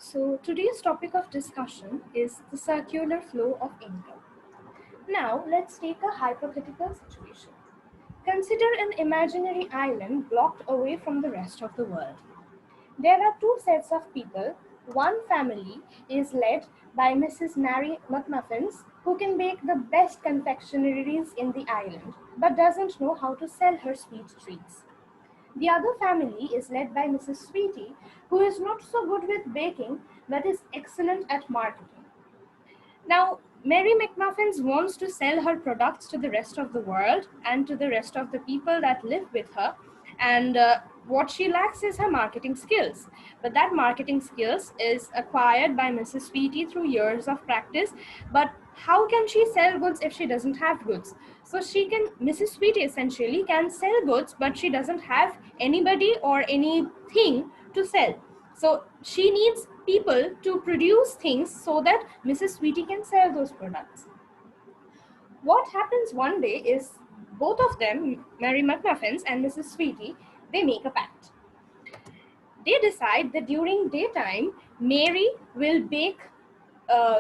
So today's topic of discussion is the circular flow of income. Now let's take a hypothetical situation. Consider an imaginary island blocked away from the rest of the world. There are two sets of people. One family is led by Mrs. Mary McMuffins, who can bake the best confectioneries in the island, but doesn't know how to sell her sweet treats. The other family is led by Mrs. Sweetie, who is not so good with baking but is excellent at marketing. Now, Mary McMuffins wants to sell her products to the rest of the world and to the rest of the people that live with her. And what she lacks is her marketing skills. But that marketing skills is acquired by Mrs. Sweetie through years of practice. But how can she sell goods if she doesn't have goods? So Mrs. Sweetie essentially can sell goods, but she doesn't have anybody or anything to sell. So she needs people to produce things so that Mrs. Sweetie can sell those products. What happens one day is both of them, Mary McMuffins and Mrs. Sweetie, they make a pact. They decide that during daytime, Mary will bake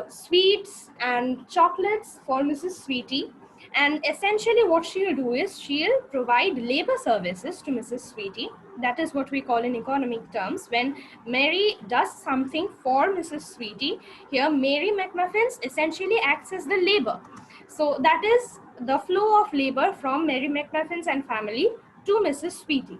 sweets and chocolates for Mrs. Sweetie. And essentially what she'll do is she'll provide labor services to Mrs. Sweetie. That is what we call in economic terms. When Mary does something for Mrs. Sweetie, here Mary McMuffins essentially acts as the labor. So that is the flow of labor from Mary McMuffins and family to Mrs. Sweetie.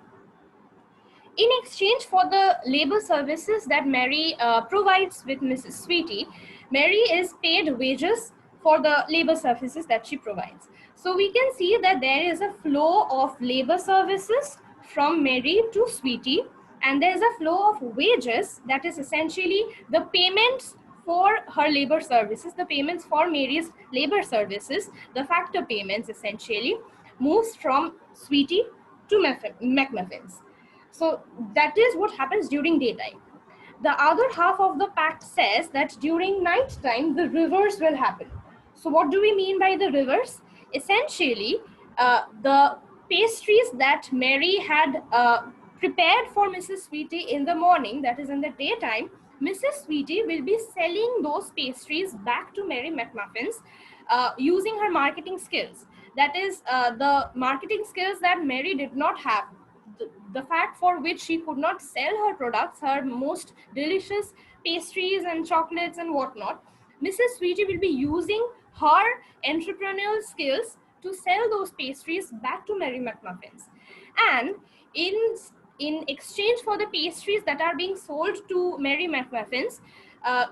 In exchange for the labor services that Mary provides with Mrs. Sweetie, Mary is paid wages for the labor services that she provides. So we can see that there is a flow of labor services from Mary to Sweetie, and there is a flow of wages, that is essentially the payments for her labor services, the payments for Mary's labor services, the factor payments essentially, moves from Sweetie to McMuffins. So that is what happens during daytime. The other half of the pact says that during night time, the reverse will happen. So what do we mean by the reverse? Essentially, the pastries that Mary had prepared for Mrs. Sweetie in the morning, that is in the daytime, Mrs. Sweetie will be selling those pastries back to Mary McMuffins using her marketing skills. That is the marketing skills that Mary did not have. The fact for which she could not sell her products, her most delicious pastries and chocolates and whatnot, Mrs. Sweetie will be using her entrepreneurial skills to sell those pastries back to Mary McMuffins. And in exchange for the pastries that are being sold to Mary McMuffins,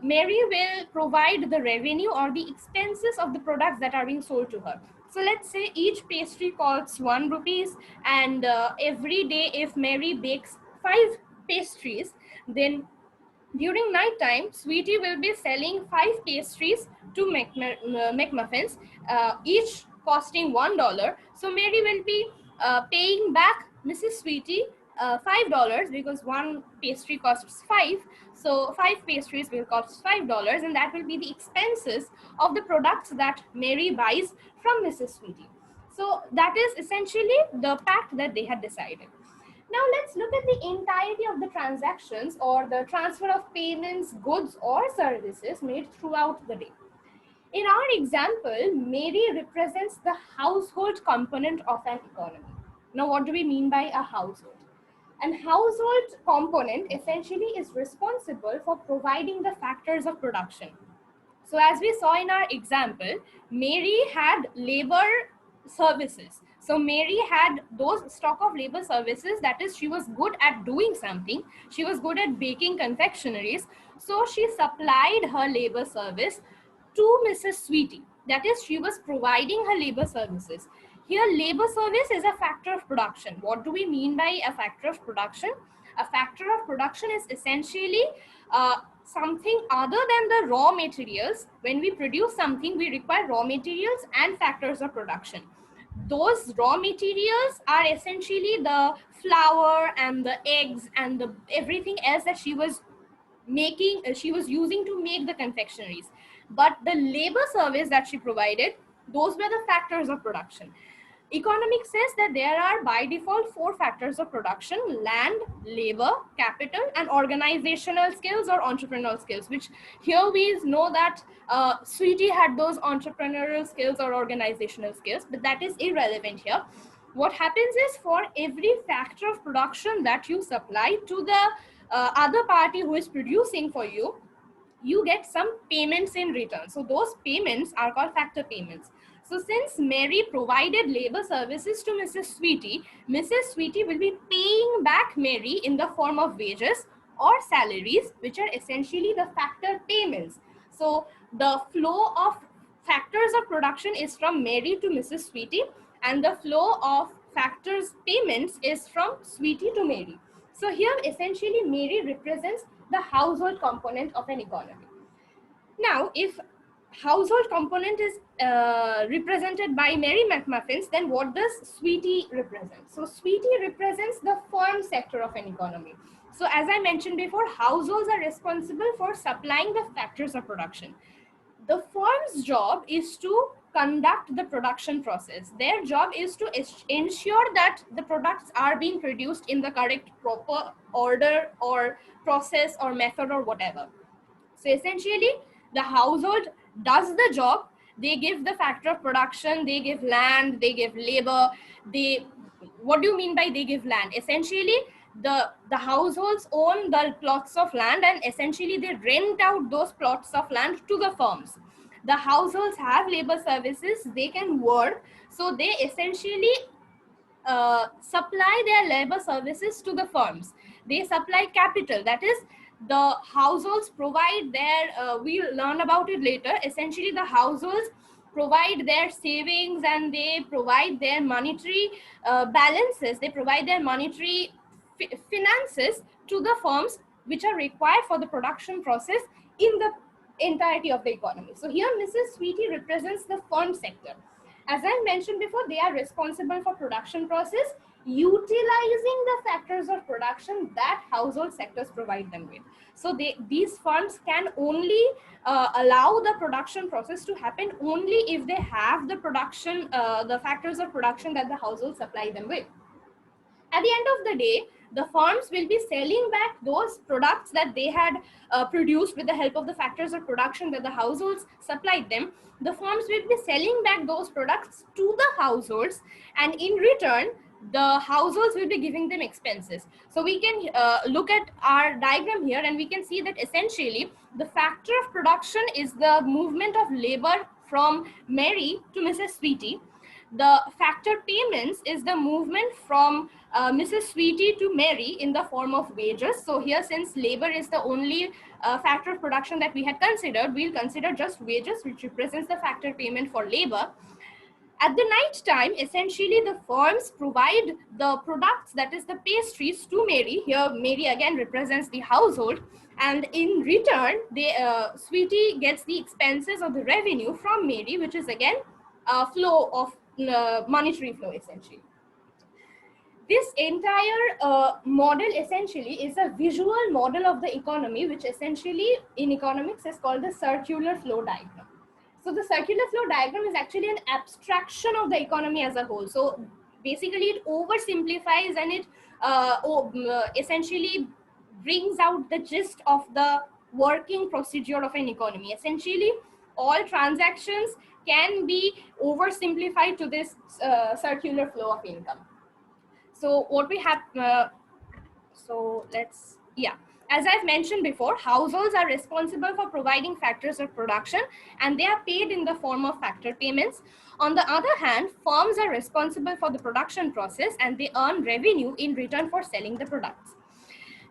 Mary will provide the revenue or the expenses of the products that are being sold to her. So let's say each pastry costs 1 rupees, and every day if Mary bakes 5 pastries, then during night time, Sweetie will be selling 5 pastries to McMuffins, each costing $1. So Mary will be paying back Mrs. Sweetie $5 because one pastry costs 5. So 5 pastries will cost $5, and that will be the expenses of the products that Mary buys from Mrs. Sweetie. So that is essentially the pact that they had decided. Now let's look at the entirety of the transactions or the transfer of payments, goods or services made throughout the day. In our example, Mary represents the household component of an economy. Now what do we mean by a household? An household component essentially is responsible for providing the factors of production. So as we saw in our example, Mary had labor services. So Mary had those stock of labor services, that is, she was good at doing something. She was good at baking confectioneries. So she supplied her labor service to Mrs. Sweetie. That is, she was providing her labor services. Here, labor service is a factor of production. What do we mean by a factor of production? A factor of production is essentially something other than the raw materials. When we produce something, we require raw materials and factors of production. Those raw materials are essentially the flour and the eggs and the everything else that she was making, she was using to make the confectioneries. But the labor service that she provided, those were the factors of production. Economics says that there are by default four factors of production: land, labor, capital, and organizational skills or entrepreneurial skills, which here we know that Sweetie had those entrepreneurial skills or organizational skills, but that is irrelevant here. What happens is, for every factor of production that you supply to the other party who is producing for you, you get some payments in return. So those payments are called factor payments. So since Mary provided labor services to Mrs. Sweetie will be paying back Mary in the form of wages or salaries, which are essentially the factor payments. So the flow of factors of production is from Mary to Mrs. Sweetie, and the flow of factors payments is from Sweetie to Mary. So here essentially Mary represents the household component of an economy. Now, if household component is represented by Mary McMuffins, then what does Sweetie represent? So Sweetie represents the firm sector of an economy. So as I mentioned before, households are responsible for supplying the factors of production. The firm's job is to conduct the production process. Their job is to ensure that the products are being produced in the correct, proper order or process or method or whatever. So essentially, the household does the job. They give the factor of production, they give land, they give labor. What do you mean by they give land? Essentially, the households own the plots of land, and essentially they rent out those plots of land to the firms. The households have labor services, they can work, so they essentially supply their labor services to the firms. They supply capital, that is, the households provide their, we'll learn about it later, essentially the households provide their savings and they provide their monetary balances, they provide their monetary finances to the firms which are required for the production process in the entirety of the economy. So here Mrs. Sweetie represents the firm sector. As I mentioned before, they are responsible for production process, utilizing the factors of production that household sectors provide them with. So these firms can only allow the production process to happen only if they have the production, the factors of production that the household supply them with. At the end of the day, the firms will be selling back those products that they had produced with the help of the factors of production that the households supplied them. The firms will be selling back those products to the households, and in return, the households will be giving them expenses. So we can look at our diagram here, and we can see that essentially the factor of production is the movement of labor from Mary to Mrs. Sweetie. The factor payments is the movement from Mrs. Sweetie to Mary in the form of wages. So here, since labor is the only factor of production that we had considered, we'll consider just wages, which represents the factor payment for labor. At the night time, essentially the firms provide the products, that is the pastries, to Mary. Here Mary again represents the household, and in return Sweetie gets the expenses or the revenue from Mary, which is again a flow of monetary flow essentially. This entire model essentially is a visual model of the economy, which essentially in economics is called the circular flow diagram. So the circular flow diagram is actually an abstraction of the economy as a whole. So basically it oversimplifies and it essentially brings out the gist of the working procedure of an economy. Essentially, all transactions can be oversimplified to this circular flow of income. So what we have, as I've mentioned before, households are responsible for providing factors of production, and they are paid in the form of factor payments. On the other hand, firms are responsible for the production process, and they earn revenue in return for selling the products.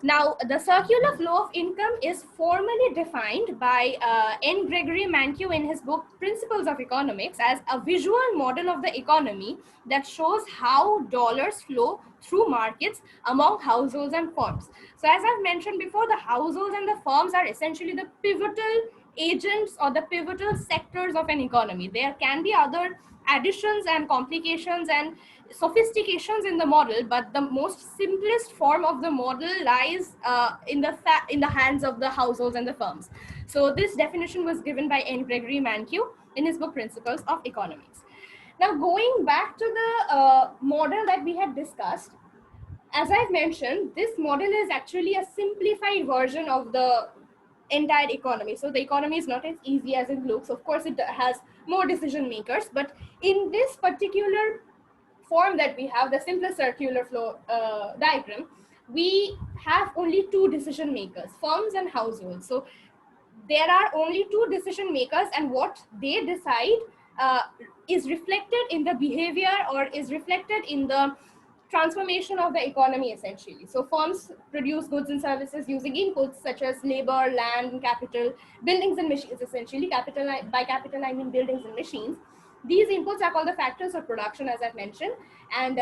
Now, the circular flow of income is formally defined by N. Gregory Mankiw in his book Principles of Economics as a visual model of the economy that shows how dollars flow through markets among households and firms. So as I've mentioned before, the households and the firms are essentially the pivotal agents or the pivotal sectors of an economy. There can be other additions and complications and sophistications in the model, but the most simplest form of the model lies in the hands of the households and the firms. So this definition was given by N. Gregory Mankiw in his book Principles of Economics. Now, going back to the model that we had discussed, as I've mentioned, this model is actually a simplified version of the entire economy. So the economy is not as easy as it looks. Of course, it has more decision makers, but in this particular form that we have, the simplest circular flow diagram, we have only two decision makers, firms and households. So there are only two decision makers, and what they decide uh, is reflected in the behavior or is reflected in the transformation of the economy essentially. So firms produce goods and services using inputs such as labor, land, and capital, buildings and machines essentially. Capital, by capital I mean buildings and machines. These inputs are called the factors of production, as I've mentioned, and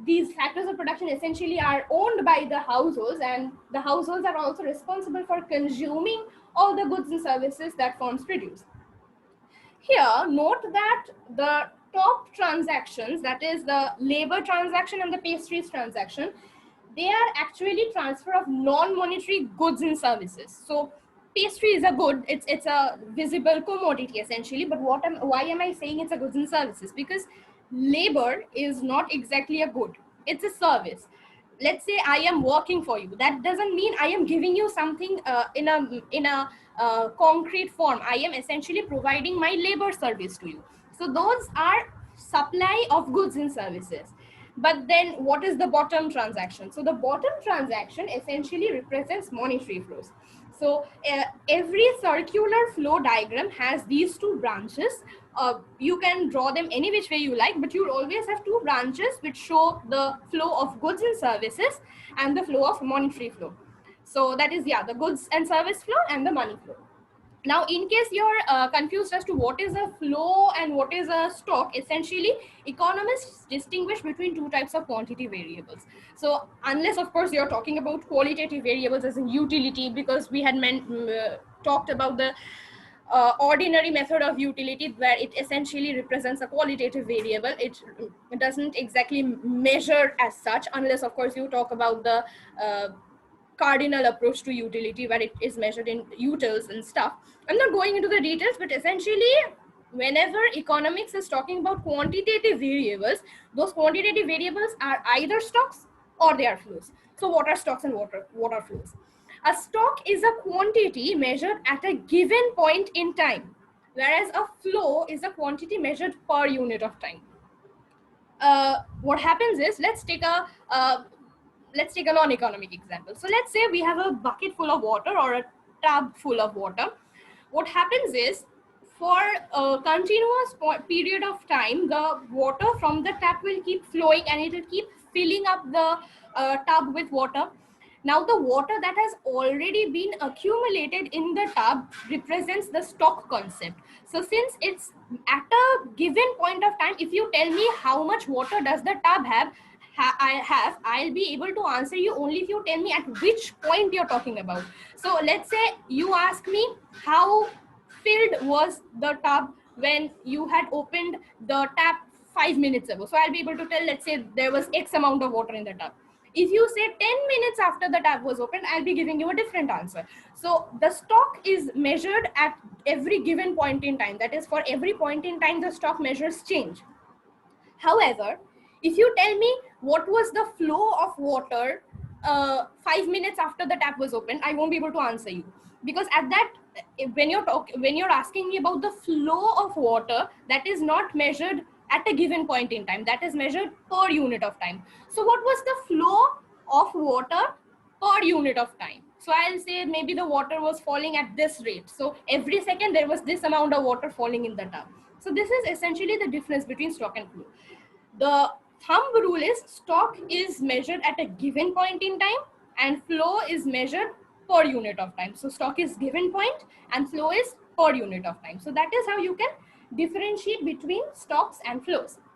these factors of production essentially are owned by the households, and the households are also responsible for consuming all the goods and services that firms produce. Here, note that the top transactions, that is the labor transaction and the pastries transaction, they are actually transfer of non-monetary goods and services. So pastry is a good, it's a visible commodity essentially, but why am I saying it's a goods and services? Because labor is not exactly a good, it's a service. Let's say I am working for you, that doesn't mean I am giving you something in a concrete form. I am essentially providing my labor service to you. So those are supply of goods and services. But then what is the bottom transaction? So the bottom transaction essentially represents monetary flows. So every circular flow diagram has these two branches. You can draw them any which way you like, but you always have two branches which show the flow of goods and services and the flow of monetary flow. So that is, yeah, the goods and service flow and the money flow. Now, in case you're confused as to what is a flow and what is a stock, essentially economists distinguish between two types of quantity variables. So unless of course you're talking about qualitative variables as in utility, because we had talked about the ordinary method of utility where it essentially represents a qualitative variable. It doesn't exactly measure as such, unless of course you talk about the cardinal approach to utility where it is measured in utils and stuff. I'm not going into the details, but essentially whenever economics is talking about quantitative variables, those quantitative variables are either stocks or they are flows. So what are stocks and what are flows? A stock is a quantity measured at a given point in time, whereas a flow is a quantity measured per unit of time. What happens is, let's take a non-economic example. So let's say we have a bucket full of water or a tub full of water. What happens is, for a continuous period of time, the water from the tap will keep flowing and it will keep filling up the tub with water. Now the water that has already been accumulated in the tub represents the stock concept. So since it's at a given point of time, if you tell me how much water does the tub have, I'll be able to answer you only if you tell me at which point you're talking about. So let's say you ask me how filled was the tub when you had opened the tap 5 minutes ago. So I'll be able to tell, let's say there was X amount of water in the tub. If you say 10 minutes after the tap was opened, I'll be giving you a different answer. So the stock is measured at every given point in time. That is, for every point in time, the stock measures change. However, if you tell me what was the flow of water 5 minutes after the tap was opened, I won't be able to answer you, because at that, when you're asking me about the flow of water, that is not measured at a given point in time. That is measured per unit of time. So what was the flow of water per unit of time? So I'll say maybe the water was falling at this rate. So every second there was this amount of water falling in the tub. So this is essentially the difference between stock and flow. The thumb rule is stock is measured at a given point in time and flow is measured per unit of time. So stock is given point and flow is per unit of time. So that is how you can differentiate between stocks and flows.